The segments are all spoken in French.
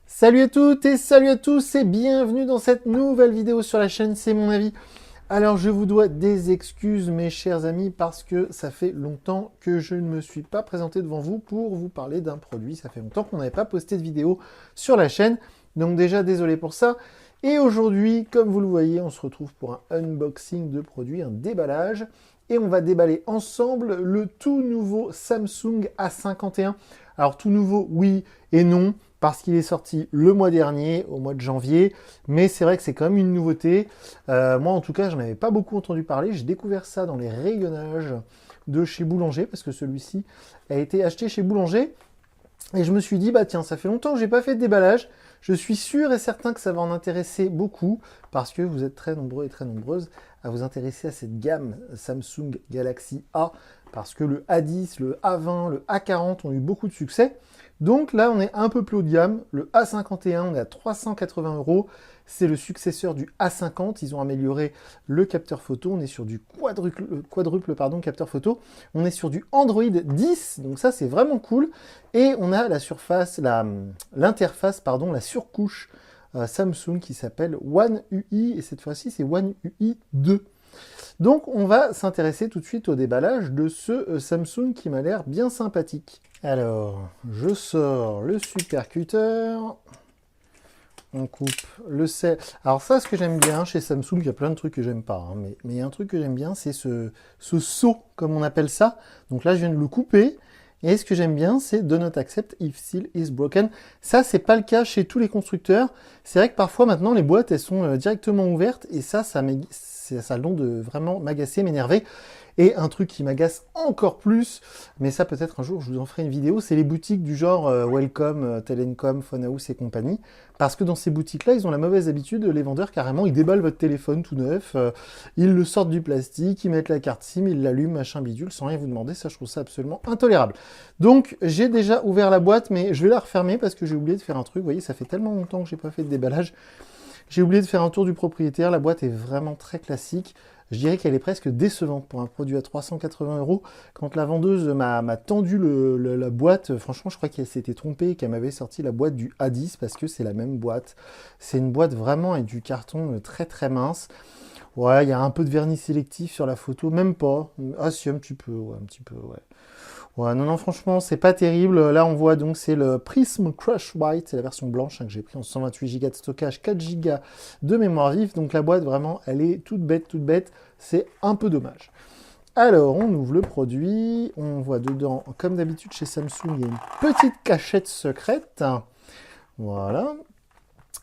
Salut à toutes et salut à tous et bienvenue dans cette nouvelle vidéo sur la chaîne C'est mon avis. Alors je vous dois des excuses mes chers amis parce que ça fait longtemps que je ne me suis pas présenté devant vous pour vous parler d'un produit. Ça fait longtemps qu'on n'avait pas posté de vidéo sur la chaîne, donc déjà désolé pour ça. Et aujourd'hui, comme vous le voyez, on se retrouve pour un unboxing de produit, un déballage. Et on va déballer ensemble le tout nouveau Samsung A51. Alors tout nouveau, oui et non, parce qu'il est sorti le mois dernier, au mois de janvier, mais c'est vrai que c'est quand même une nouveauté. Moi en tout cas, j'en avais pas beaucoup entendu parler, j'ai découvert ça dans les rayonnages de chez Boulanger, parce que celui-ci a été acheté chez Boulanger, et je me suis dit, bah tiens, ça fait longtemps que j'ai pas fait de déballage, je suis sûr et certain que ça va en intéresser beaucoup, parce que vous êtes très nombreux et très nombreuses à vous intéresser à cette gamme Samsung Galaxy A, parce que le A10, le A20, le A40 ont eu beaucoup de succès. Donc là, on est un peu plus haut de gamme. Le A51, on est à 380 €. C'est le successeur du A50. Ils ont amélioré le capteur photo. On est sur du quadruple capteur photo. On est sur du Android 10. Donc ça, c'est vraiment cool. Et on a la surface, l'interface, la surcouche Samsung qui s'appelle One UI. Et cette fois-ci, c'est One UI 2. Donc on va s'intéresser tout de suite au déballage de ce Samsung qui m'a l'air bien sympathique. Alors, je sors le supercutter, on coupe le sel. Alors ça, ce que j'aime bien chez Samsung, il y a plein de trucs que j'aime pas, hein, mais il y a un truc que j'aime bien, c'est ce seau, comme on appelle ça. Donc là, je viens de le couper, et ce que j'aime bien, c'est Do Not Accept if Seal is Broken. Ça, c'est pas le cas chez tous les constructeurs. C'est vrai que parfois, maintenant, les boîtes, elles sont directement ouvertes, et ça a le don de vraiment m'agacer, m'énerver. Et un truc qui m'agace encore plus, mais ça peut-être un jour je vous en ferai une vidéo, c'est les boutiques du genre Welcome, Telencom, Phone House et compagnie. Parce que dans ces boutiques-là, ils ont la mauvaise habitude, les vendeurs carrément, ils déballent votre téléphone tout neuf, ils le sortent du plastique, ils mettent la carte SIM, ils l'allument, machin bidule, sans rien vous demander. Ça, je trouve ça absolument intolérable. Donc, j'ai déjà ouvert la boîte, mais je vais la refermer parce que j'ai oublié de faire un truc. Vous voyez, ça fait tellement longtemps que j'ai pas fait de déballage. J'ai oublié de faire un tour du propriétaire. La boîte est vraiment très classique. Je dirais qu'elle est presque décevante pour un produit à 380 €. Quand la vendeuse m'a tendu la boîte, franchement, je crois qu'elle s'était trompée et qu'elle m'avait sorti la boîte du A10 parce que c'est la même boîte. C'est une boîte vraiment avec du carton très très mince. Ouais, il y a un peu de vernis sélectif sur la photo, même pas. Ah si, un petit peu, ouais, un petit peu, ouais. Ouais, non, franchement, c'est pas terrible. Là, on voit donc, c'est le Prism Crush White, c'est la version blanche que j'ai pris en 128 Go de stockage, 4 Go de mémoire vive. Donc la boîte, vraiment, elle est toute bête, toute bête. C'est un peu dommage. Alors, on ouvre le produit. On voit dedans, comme d'habitude chez Samsung, il y a une petite cachette secrète. Voilà.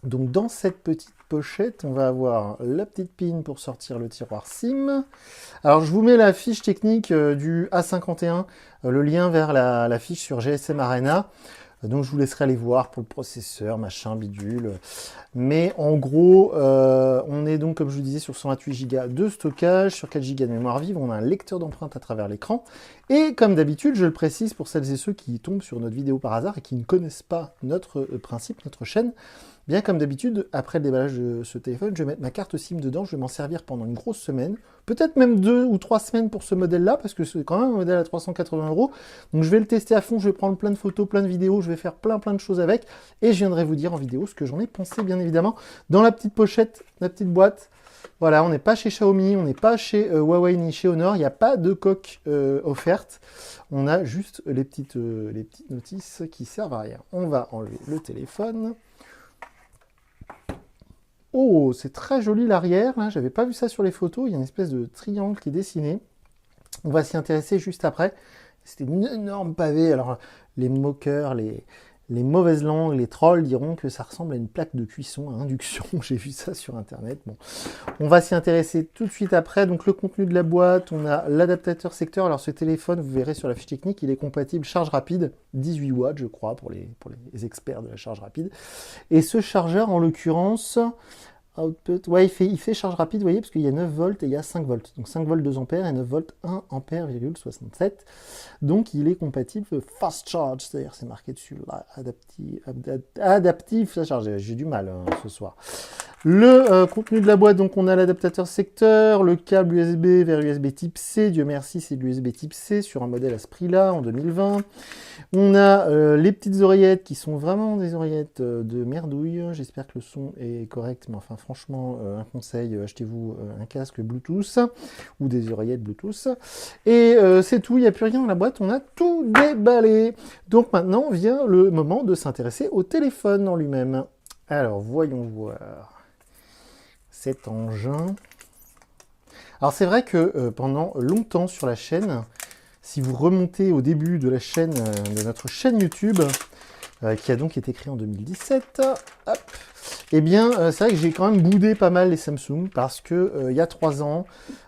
Donc dans cette petite pochette, on va avoir la petite pin pour sortir le tiroir SIM. Alors je vous mets la fiche technique du A51, le lien vers la fiche sur GSM Arena. Donc je vous laisserai aller voir pour le processeur, machin, bidule. Mais en gros, on est donc, comme je vous disais, sur 128 Go de stockage, sur 4 Go de mémoire vive. On a un lecteur d'empreintes à travers l'écran. Et comme d'habitude, je le précise pour celles et ceux qui tombent sur notre vidéo par hasard et qui ne connaissent pas notre principe, notre chaîne, bien comme d'habitude, après le déballage de ce téléphone, je vais mettre ma carte SIM dedans. Je vais m'en servir pendant une grosse semaine, peut-être même 2 ou 3 semaines pour ce modèle-là, parce que c'est quand même un modèle à 380 €. Donc je vais le tester à fond, je vais prendre plein de photos, plein de vidéos, je vais faire plein de choses avec, et je viendrai vous dire en vidéo ce que j'en ai pensé, bien évidemment. Dans la petite pochette, la petite boîte, voilà, on n'est pas chez Xiaomi, on n'est pas chez Huawei ni chez Honor, il n'y a pas de coque offerte. On a juste les petites notices qui servent à rien. On va enlever le téléphone. Oh, c'est très joli l'arrière, là, j'avais pas vu ça sur les photos, il y a une espèce de triangle qui est dessiné. On va s'y intéresser juste après. C'était une énorme pavé. Alors, les moqueurs, les mauvaises langues, les trolls diront que ça ressemble à une plaque de cuisson à induction. J'ai vu ça sur Internet. Bon, on va s'y intéresser tout de suite après. Donc, le contenu de la boîte, on a l'adaptateur secteur. Alors, ce téléphone, vous verrez sur la fiche technique, il est compatible charge rapide, 18 watts, je crois, pour les experts de la charge rapide. Et ce chargeur, en l'occurrence, output, ouais, il fait charge rapide, vous voyez, parce qu'il y a 9 volts et il y a 5 volts. Donc 5 volts 2 ampères et 9 volts 1 ampère,67. Donc il est compatible fast charge, c'est-à-dire c'est marqué dessus là, adaptif, ça charge. J'ai du mal ce soir. Le contenu de la boîte, donc on a l'adaptateur secteur, le câble USB vers USB type C, Dieu merci c'est de l'USB type C sur un modèle à ce prix-là en 2020. On a les petites oreillettes qui sont vraiment des oreillettes de merdouille, j'espère que le son est correct, mais enfin franchement un conseil, achetez-vous un casque Bluetooth ou des oreillettes Bluetooth. Et c'est tout, il n'y a plus rien dans la boîte, on a tout déballé. Donc maintenant vient le moment de s'intéresser au téléphone en lui-même. Alors voyons voir cet engin. Alors c'est vrai que pendant longtemps sur la chaîne, si vous remontez au début de la chaîne, de notre chaîne YouTube, qui a donc été créée en 2017, hop, eh bien c'est vrai que j'ai quand même boudé pas mal les Samsung, parce que il y a 3 ans,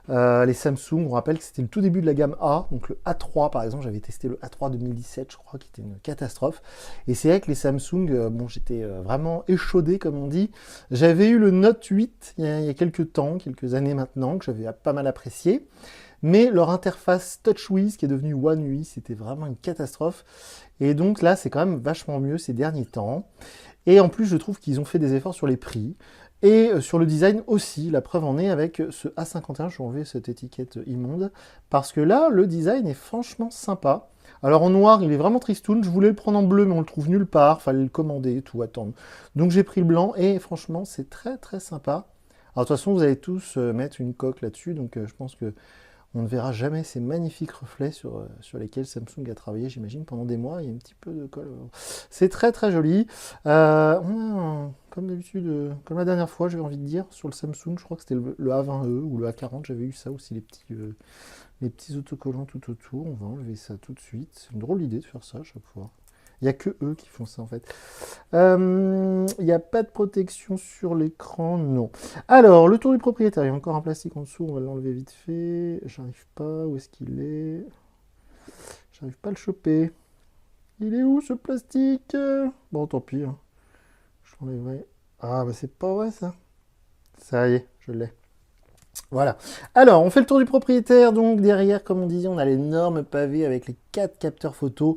les Samsung, on rappelle que c'était le tout début de la gamme A, donc le A3 par exemple, j'avais testé le A3 2017, je crois, qui était une catastrophe, et c'est vrai que les Samsung, bon j'étais vraiment échaudé comme on dit, j'avais eu le Note 8 il y a quelques temps, quelques années maintenant, que j'avais pas mal apprécié, mais leur interface TouchWiz, qui est devenue One UI, c'était vraiment une catastrophe. Et donc là, c'est quand même vachement mieux ces derniers temps. Et en plus, je trouve qu'ils ont fait des efforts sur les prix. Et sur le design aussi, la preuve en est avec ce A51, je vais enlever cette étiquette immonde, parce que là, le design est franchement sympa. Alors en noir, il est vraiment tristoun, je voulais le prendre en bleu, mais on le trouve nulle part, fallait le commander et tout, attendre. Donc j'ai pris le blanc, et franchement, c'est très très sympa. Alors de toute façon, vous allez tous mettre une coque là-dessus, donc je pense que on ne verra jamais ces magnifiques reflets sur lesquels Samsung a travaillé, j'imagine, pendant des mois. Il y a un petit peu de colle. C'est très très joli. Comme d'habitude, comme la dernière fois, j'avais envie de dire, sur le Samsung, je crois que c'était le A20e ou le A40, j'avais eu ça aussi, les petits autocollants tout autour. On va enlever ça tout de suite. C'est une drôle d'idée de faire ça à chaque fois. Il n'y a que eux qui font ça en fait. Il n'y a pas de protection sur l'écran, non. Alors, le tour du propriétaire, il y a encore un plastique en dessous, on va l'enlever vite fait. J'arrive pas, où est-ce qu'il est? J'arrive pas à le choper. Il est où ce plastique? Bon, tant pis, hein. Je l'enlèverai. Ah, bah c'est pas vrai ça. Ça y est, je l'ai. Voilà. Alors, on fait le tour du propriétaire. Donc, derrière, comme on disait, on a l'énorme pavé avec les 4 capteurs photo.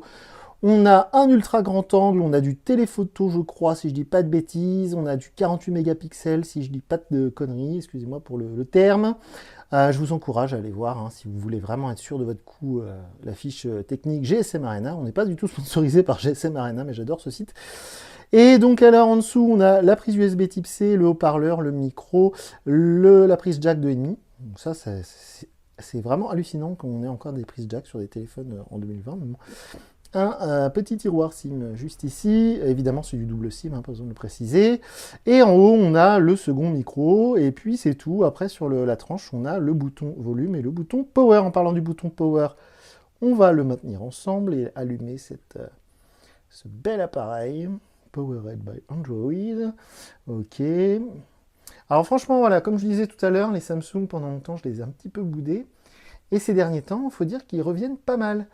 On a un ultra grand angle, on a du téléphoto, je crois, si je dis pas de bêtises. On a du 48 mégapixels, si je dis pas de conneries, excusez-moi pour le terme. Je vous encourage à aller voir, hein, si vous voulez vraiment être sûr de votre coup, la fiche technique GSM Arena. On n'est pas du tout sponsorisé par GSM Arena, mais j'adore ce site. Et donc alors en dessous, on a la prise USB type C, le haut-parleur, le micro, la prise jack 2,5. Donc ça, c'est vraiment hallucinant qu'on ait encore des prises jack sur des téléphones en 2020. Un petit tiroir SIM juste ici, évidemment c'est du double SIM, hein, pas besoin de le préciser. Et en haut on a le second micro, et puis c'est tout. Après sur la tranche on a le bouton volume et le bouton power. En parlant du bouton power, on va le maintenir ensemble et allumer ce bel appareil. Powered by Android. Ok. Alors franchement voilà, comme je disais tout à l'heure, les Samsung pendant longtemps je les ai un petit peu boudés. Et ces derniers temps, il faut dire qu'ils reviennent pas mal.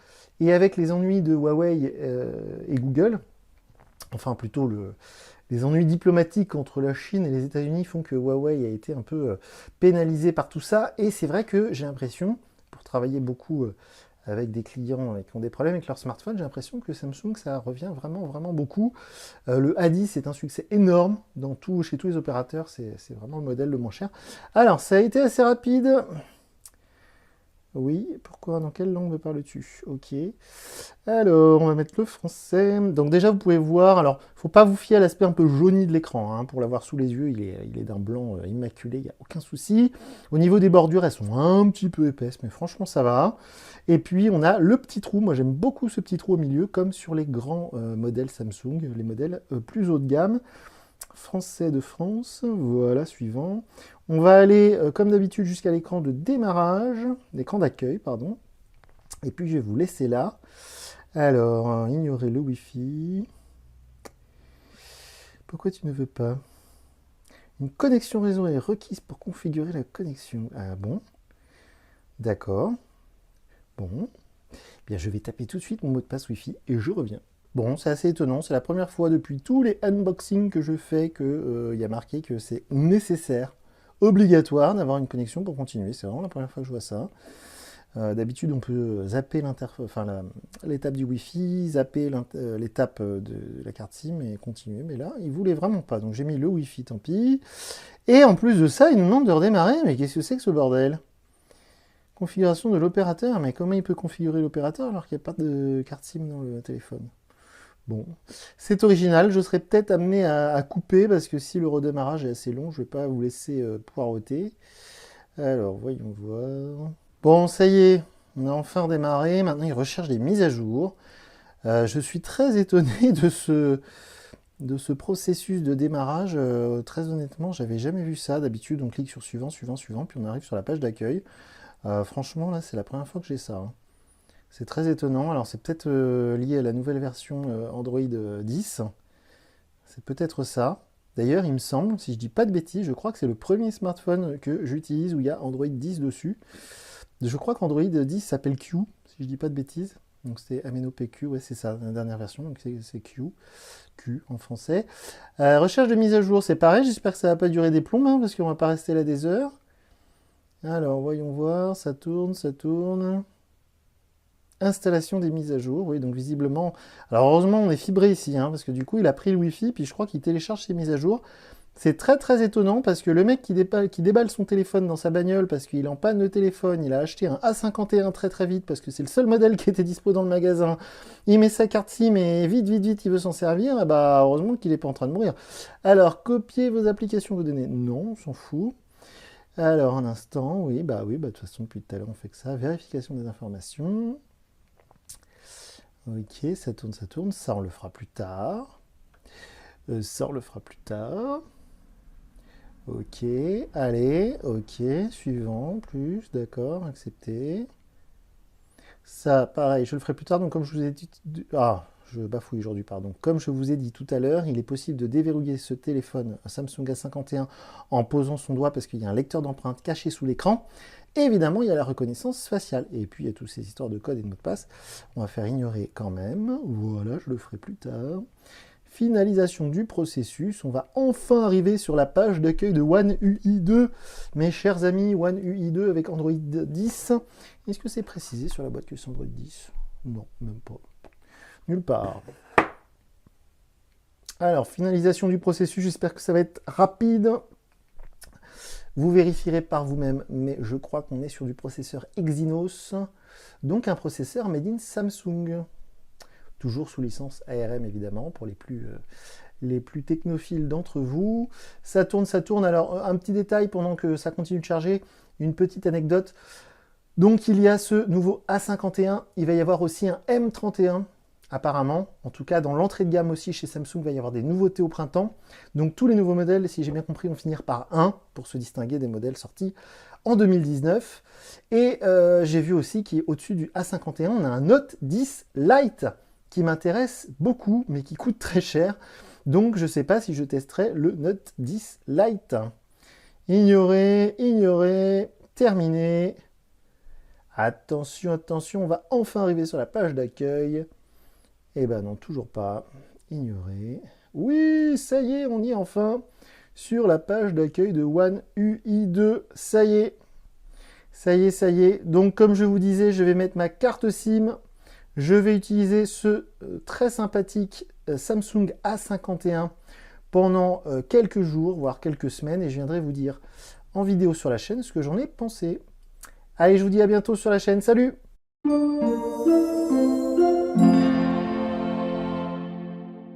Et avec les ennuis de Huawei et Google, enfin plutôt les ennuis diplomatiques entre la Chine et les États-Unis font que Huawei a été un peu pénalisé par tout ça. Et c'est vrai que j'ai l'impression, pour travailler beaucoup avec des clients qui ont des problèmes avec leur smartphone, j'ai l'impression que Samsung, ça revient vraiment, vraiment beaucoup. Le A10 est un succès énorme chez tous les opérateurs, c'est vraiment le modèle le moins cher. Alors, ça a été assez rapide. Oui, pourquoi? Dans quelle langue me parles-tu? Ok. Alors, on va mettre le français. Donc déjà, vous pouvez voir, alors, faut pas vous fier à l'aspect un peu jauni de l'écran, hein. Pour l'avoir sous les yeux, il est d'un blanc immaculé, il n'y a aucun souci. Au niveau des bordures, elles sont un petit peu épaisses, mais franchement, ça va. Et puis, on a le petit trou. Moi, j'aime beaucoup ce petit trou au milieu, comme sur les grands modèles Samsung, les modèles plus haut de gamme. Français de France, voilà, suivant. On va aller, comme d'habitude, jusqu'à l'écran de démarrage, l'écran d'accueil, pardon. Et puis, je vais vous laisser là. Alors, ignorer le Wi-Fi. Pourquoi tu ne veux pas? Une connexion réseau est requise pour configurer la connexion. Ah bon? D'accord. Bon. Bien, je vais taper tout de suite mon mot de passe Wi-Fi et je reviens. Bon, c'est assez étonnant, c'est la première fois depuis tous les unboxings que je fais qu'il y a marqué que c'est nécessaire, obligatoire d'avoir une connexion pour continuer. C'est vraiment la première fois que je vois ça. D'habitude, on peut zapper l'étape du Wi-Fi, zapper l'étape de la carte SIM et continuer. Mais là, il voulait vraiment pas. Donc j'ai mis le Wi-Fi, tant pis. Et en plus de ça, il nous demande de redémarrer. Mais qu'est-ce que c'est que ce bordel? Configuration de l'opérateur. Mais comment il peut configurer l'opérateur alors qu'il n'y a pas de carte SIM dans le téléphone? Bon, c'est original. Je serais peut-être amené à couper parce que si le redémarrage est assez long, je ne vais pas vous laisser poireauter. Alors, voyons voir. Bon, ça y est, on a enfin redémarré. Maintenant, il recherche des mises à jour. Je suis très étonné de ce processus de démarrage. Très honnêtement, j'avais jamais vu ça. D'habitude, on clique sur suivant, suivant, suivant, puis on arrive sur la page d'accueil. Franchement, là, c'est la première fois que j'ai ça, hein. C'est très étonnant. Alors, c'est peut-être lié à la nouvelle version Android 10. C'est peut-être ça. D'ailleurs, il me semble, si je dis pas de bêtises, je crois que c'est le premier smartphone que j'utilise où il y a Android 10 dessus. Je crois qu'Android 10 s'appelle Q, si je dis pas de bêtises. Donc c'est MNOPQ, ouais c'est ça, la dernière version, donc c'est Q, Q en français. Recherche de mise à jour, c'est pareil, j'espère que ça va pas durer des plombs, hein, parce qu'on va pas rester là des heures. Alors, voyons voir, ça tourne, ça tourne. Installation des mises à jour, oui, donc visiblement... Alors heureusement, on est fibré ici, hein, parce que du coup, il a pris le Wi-Fi, puis je crois qu'il télécharge ses mises à jour. C'est très très étonnant, parce que le mec qui déballe son téléphone dans sa bagnole, parce qu'il est en panne de téléphone, il a acheté un A51 très très vite, parce que c'est le seul modèle qui était dispo dans le magasin, il met sa carte SIM, et vite, vite, vite, il veut s'en servir, et bah heureusement qu'il n'est pas en train de mourir. Alors, copier vos applications, vos données, non, on s'en fout. Alors, un instant, oui, de toute façon, depuis tout à l'heure, on fait que ça. Vérification des informations. Ok, ça tourne, ça on le fera plus tard. Ça on le fera plus tard. Ok, allez, ok, suivant, plus, d'accord, accepté. Ça, pareil, je le ferai plus tard, donc comme je vous ai dit... Ah, je bafouille aujourd'hui, pardon. Comme je vous ai dit tout à l'heure, il est possible de déverrouiller ce téléphone, un Samsung A51, en posant son doigt parce qu'il y a un lecteur d'empreintes caché sous l'écran. Et évidemment, il y a la reconnaissance faciale. Et puis, il y a toutes ces histoires de code et de mots de passe. On va faire ignorer quand même. Voilà, je le ferai plus tard. Finalisation du processus. On va enfin arriver sur la page d'accueil de One UI 2. Mes chers amis, One UI 2 avec Android 10. Est-ce que c'est précisé sur la boîte que c'est Android 10? Non, même pas. Nulle part. Alors, finalisation du processus. J'espère que ça va être rapide. Vous vérifierez par vous-même, mais je crois qu'on est sur du processeur Exynos, donc un processeur made in Samsung. Toujours sous licence ARM évidemment, pour les plus technophiles d'entre vous. Ça tourne, ça tourne. Alors, un petit détail pendant que ça continue de charger, une petite anecdote. Donc, il y a ce nouveau A51, il va y avoir aussi un M31, apparemment. En tout cas, dans l'entrée de gamme aussi, chez Samsung, il va y avoir des nouveautés au printemps. Donc, tous les nouveaux modèles, si j'ai bien compris, vont finir par 1, pour se distinguer des modèles sortis en 2019. Et j'ai vu aussi qu'au-dessus du A51, on a un Note 10 Lite, qui m'intéresse beaucoup, mais qui coûte très cher. Donc, je ne sais pas si je testerai le Note 10 Lite. Ignorer, ignorer, terminé. Attention, attention, on va enfin arriver sur la page d'accueil. Eh ben non, toujours pas. Ignorer. Oui, ça y est, on y est enfin sur la page d'accueil de One UI 2. Ça y est. Ça y est, ça y est. Donc, comme je vous disais, je vais mettre ma carte SIM. Je vais utiliser ce très sympathique Samsung A51 pendant quelques jours, voire quelques semaines, et je viendrai vous dire en vidéo sur la chaîne ce que j'en ai pensé. Allez, je vous dis à bientôt sur la chaîne. Salut!